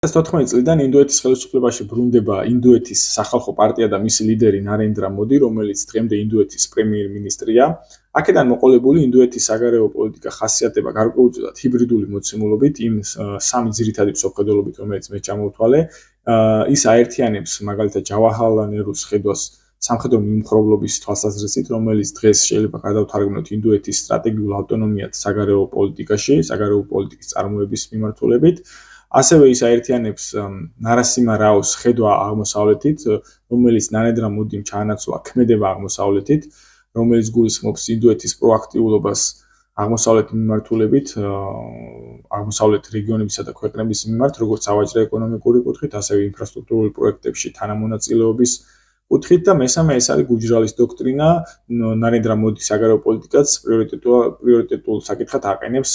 2014 წლიდან ინდოეთის ხელისუფლებაში ბრუნდება ინდოეთის სახალხო პარტია და მისი ლიდერი ნარენდრა მოდი, რომელიც დღემდე ინდოეთის პრემიერ-მინისტრია. აქედან მოყოლებული ინდოეთის საგარეო პოლიტიკა ხასიათდება გარკვეულწილად ჰიბრიდული მოცემულობით, იმ სამი ძირითადი მსოფლმხედველობით, რომელიც მე ჩამოვთვალე. ის აერთიანებს მაგალითად ჯავაჰარლალ ნერუს ხედვას სამხედრო მიმხრობლობის თვალსაზრისით, რომელიც დღეს შეიძლება გადავთარგმნოთ ინდოეთის სტრატეგიულ ავტონომიად საგარეო პოლიტიკაში, საგარეო პოლიტიკის წარმოების მიმართულებით. ასევე ის აერთიანებს ნარასიმა რაოს ხედვა აღმოსავლეთით, რომელიც ნარენდრა მოდიმ ჩაანაცვლა ქმედება აღმოსავლეთით, რომელიც გულისხმობს ინდოეთის პროაქტიულობას აღმოსავლეთის მიმართულებით, აღმოსავლეთ რეგიონებისა და ქვეყნების მიმართ, როგორც სავაჭრო ეკონომიკური კუთხით, ასევე ინფრასტრუქტურული პროექტებში თანამონაწილეობის კუთხით და მესამე ეს არის გუჯრალის დოქტრინა, ნარენდრა მოდის საგარეო პოლიტიკას პრიორიტეტულ საკითხად აყენებს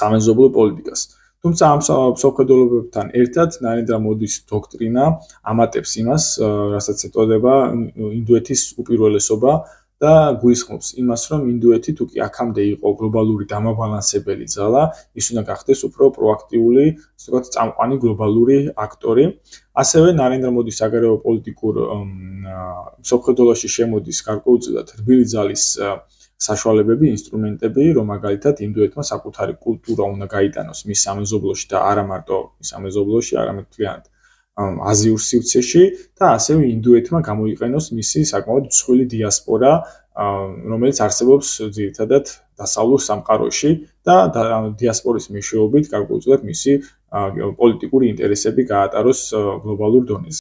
სამეზობლო პოლიტიკას. თუმცა ამ მსოფლმხედველობებთან ერთად ნარენდრა მოდის დოქტრინა ამატებს იმას, რასაც ეწოდება ინდოეთის უპირველესობა და გულისხმობს იმას, რომ ინდოეთი თუ კი აქამდე იყო გლობალური დამაბალანსებელი ძალა, ის უნდა გახდეს უფრო პროაქტიული, ასე ვთქვათ, წამყვანი გლობალური აქტორი. ასევე ნარენდრა მოდის საგარეო პოლიტიკურ მსოფლმხედველობაში შემოდის გარკვეულწილად რბილი ძალის საშუალებები, ინსტრუმენტები, რომ მაგალითად ინდოეთმა საკუთარი კულტურა უნდა გაიტანოს მის სამეზობლოში და არა მარტო მის სამეზობლოში, არამედ მთლიანად აზიურ სივრცეში და ასევე ინდოეთმა გამოიყენოს მისი საკმაოდ მსხვილი დიასპორა, რომელიც არსებობს ძირითადად დასავლურ სამყაროში და დიასპორის მეშვეობით გარკვეულწილად მისი პოლიტიკური ინტერესები გაატაროს გლობალურ დონეზე.